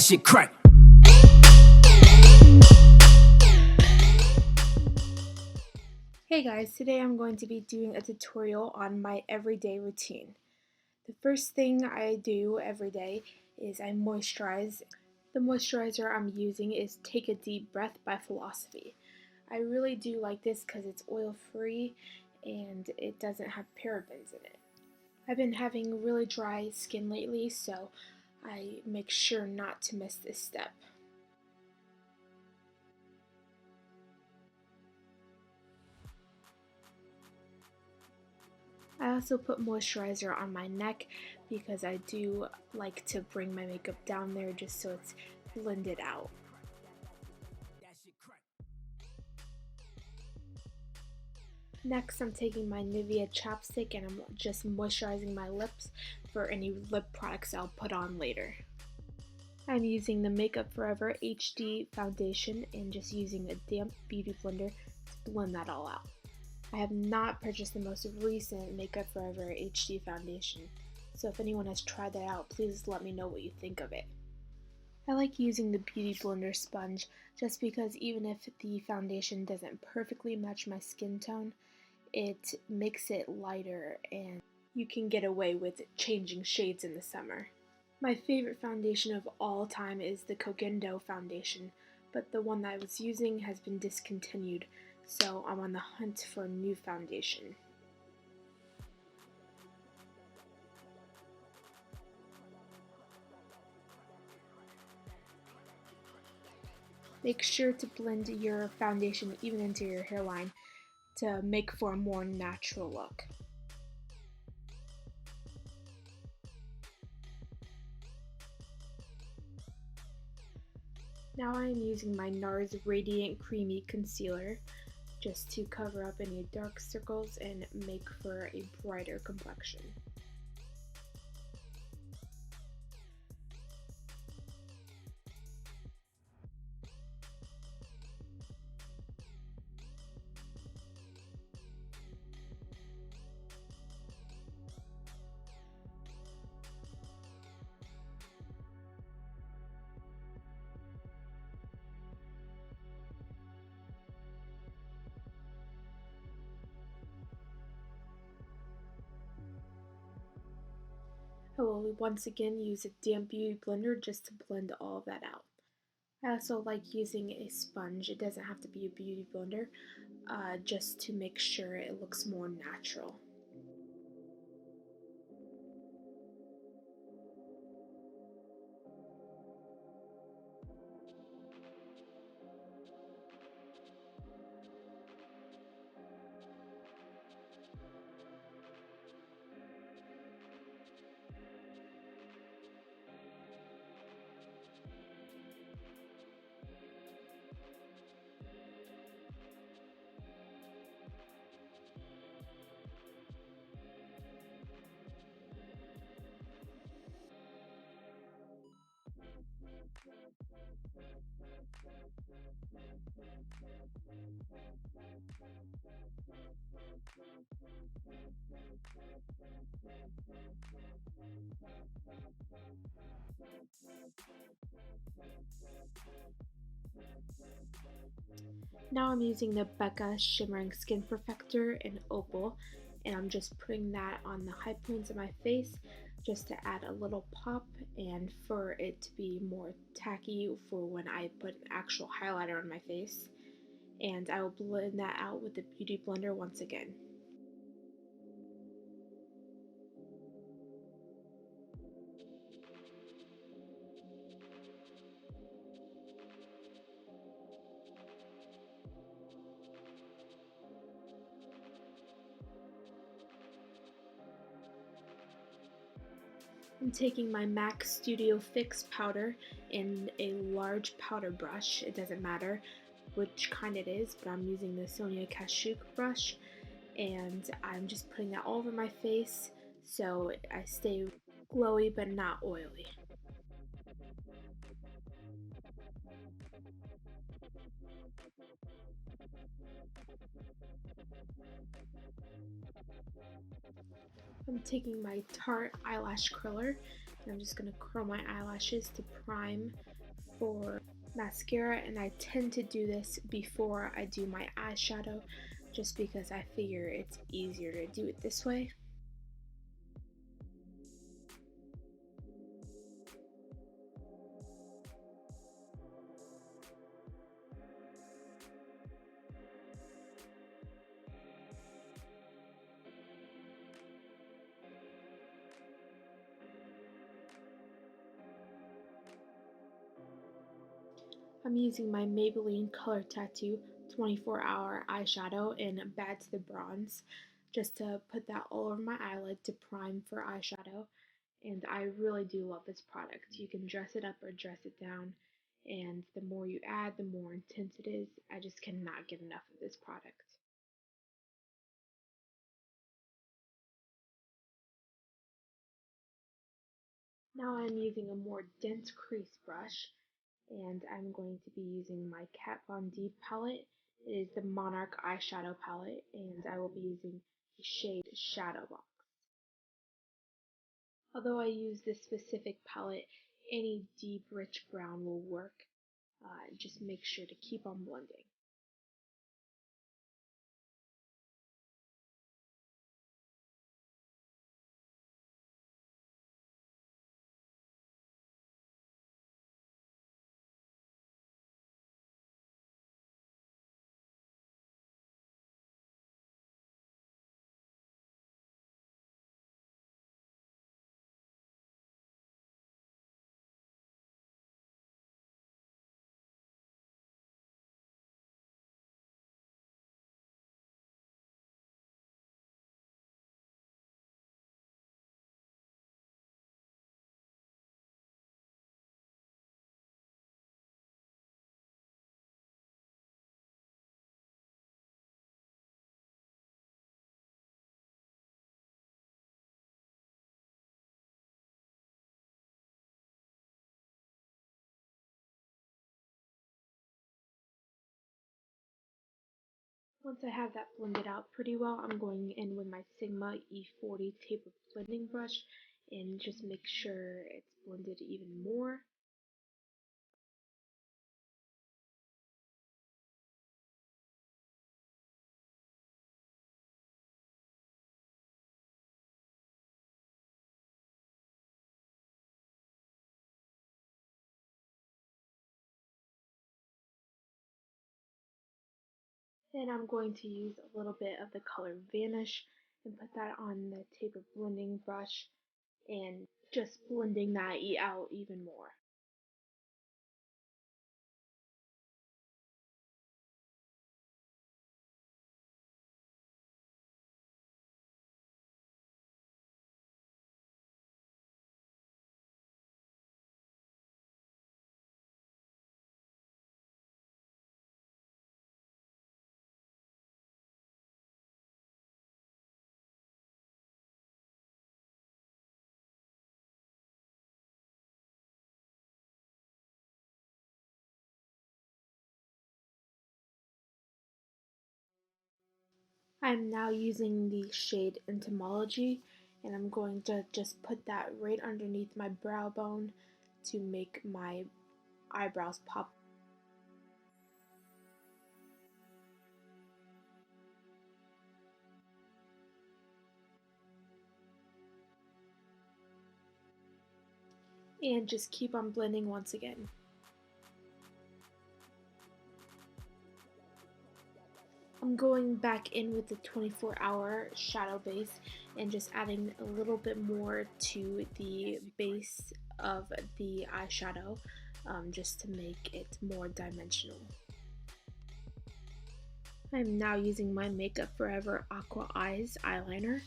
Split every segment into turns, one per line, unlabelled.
That shit crack.
Hey guys, today I'm going to be doing a tutorial on my everyday routine. The first thing I do every day is I moisturize. The moisturizer I'm using is Take a Deep Breath by Philosophy. I really do like this because it's oil free and it doesn't have parabens in it. I've been having really dry skin lately, so I make sure not to miss this step. I also put moisturizer on my neck because I do like to bring my makeup down there just so it's blended out. Next, I'm taking my Nivea Chapstick and I'm just moisturizing my lips for any lip products I'll put on later. I'm using the Makeup Forever HD foundation and just using a damp beauty blender to blend that all out. I have not purchased the most recent Makeup Forever HD foundation, so if anyone has tried that out, please let me know what you think of it. I like using the Beauty Blender sponge just because even if the foundation doesn't perfectly match my skin tone, it makes it lighter and you can get away with changing shades in the summer. My favorite foundation of all time is the Grandiose foundation, but the one that I was using has been discontinued, so I'm on the hunt for a new foundation. Make sure to blend your foundation even into your hairline to make for a more natural look. Now I am using my Nars Radiant Creamy Concealer just to cover up any dark circles and make for a brighter complexion. I will once again use a damp beauty blender just to blend all of that out. I also like using a sponge. It doesn't have to be a beauty blender, just to make sure it looks more natural. Now I'm using the Becca Shimmering Skin Perfector in Opal, and I'm just putting that on the high points of my face just to add a little pop and for it to be more tacky for when I put an actual highlighter on my face. And I will blend that out with the Beauty Blender once again. I'm taking my MAC Studio Fix powder in a large powder brush. It doesn't matter which kind it is, but I'm using the Sonia Kashuk brush, and I'm just putting that all over my face so I stay glowy but not oily. I'm taking my Tarte eyelash curler I'm just going to curl my eyelashes to prime for mascara, and I tend to do this before I do my eyeshadow just because I figure it's easier to do it this way. I'm using my Maybelline Color Tattoo 24-hour eyeshadow in Bad to the Bronze just to put that all over my eyelid to prime for eyeshadow. And I really do love this product. You can dress it up or dress it down, and the more you add, the more intense it is. I just cannot get enough of this product. Now I'm using a more dense crease brush, and I'm going to be using my Kat Von D palette. It is the Monarch eyeshadow palette, and I will be using the shade Shadow Box. Although I use this specific palette, any deep rich brown will work. Just make sure to keep on blending. Once I have that blended out pretty well, I'm going in with my Sigma E40 tapered blending brush and just make sure it's blended even more. Then I'm going to use a little bit of the color Vanish and put that on the tapered blending brush and just blending that out even more. I'm now using the shade Entomology, and I'm going to just put that right underneath my brow bone to make my eyebrows pop. And just keep on blending once again. I'm going back in with the 24-hour shadow base and just adding a little bit more to the base of the eyeshadow just to make it more dimensional. I'm now using my Makeup Forever Aqua Eyes eyeliner,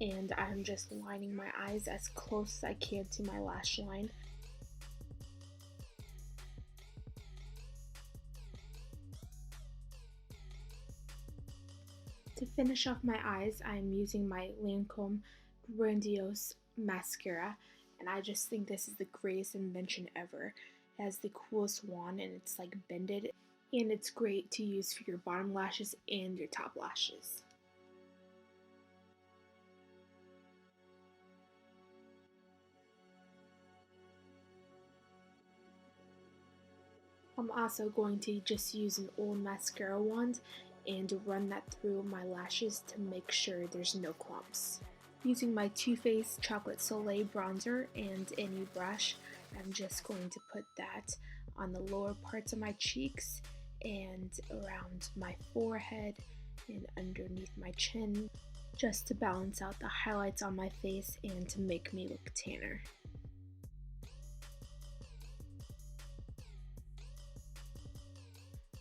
and I'm just lining my eyes as close as I can to my lash line. To finish off my eyes, I am using my Lancome Grandiose mascara, and I just think this is the greatest invention ever. It has the coolest wand, and it's like bended, and it's great to use for your bottom lashes and your top lashes. I'm also going to just use an old mascara wand and run that through my lashes to make sure there's no clumps. Using my Too Faced Chocolate Soleil bronzer and any brush, I'm just going to put that on the lower parts of my cheeks and around my forehead and underneath my chin, just to balance out the highlights on my face and to make me look tanner.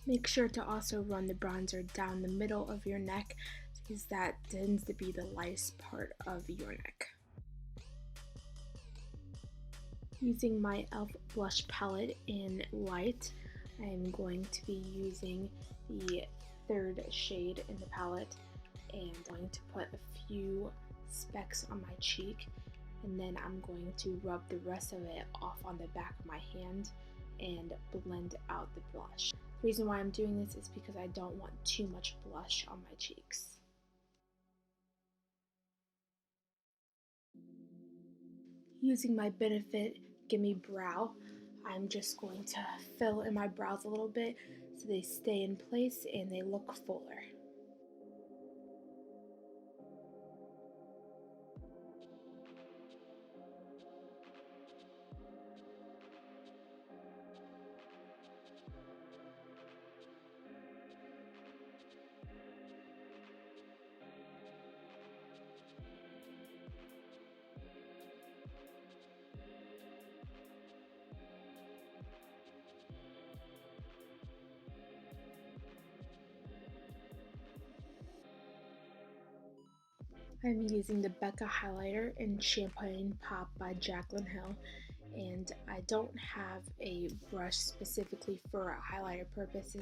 Make sure to also run the bronzer down the middle of your neck because that tends to be the lightest part of your neck. Using my e.l.f. blush palette in light, I'm going to be using the third shade in the palette and I'm going to put a few specks on my cheek, and then I'm going to rub the rest of it off on the back of my hand and blend out the blush. The reason why I'm doing this is because I don't want too much blush on my cheeks. Using my Benefit Gimme Brow, I'm just going to fill in my brows a little bit so they stay in place and they look fuller. I'm using the Becca highlighter in Champagne Pop by Jaclyn Hill, and I don't have a brush specifically for highlighter purposes,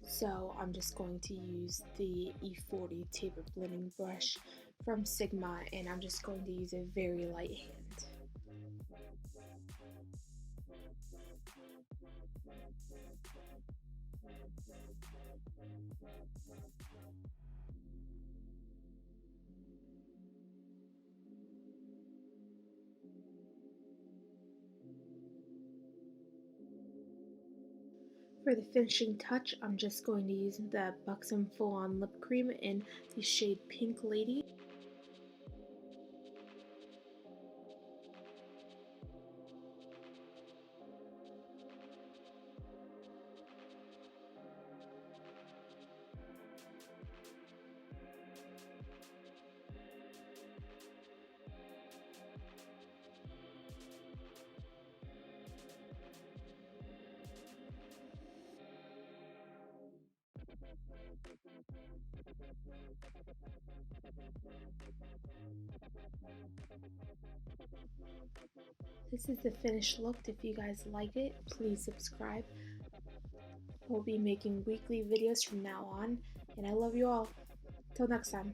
so I'm just going to use the E40 Tapered blending brush from Sigma, and I'm just going to use a very light hand. For the finishing touch, I'm just going to use the Buxom Full On Lip Cream in the shade Pink Lady. This is the finished look. If you guys liked it, please subscribe. We'll be making weekly videos from now on, and I love you all. Till next time.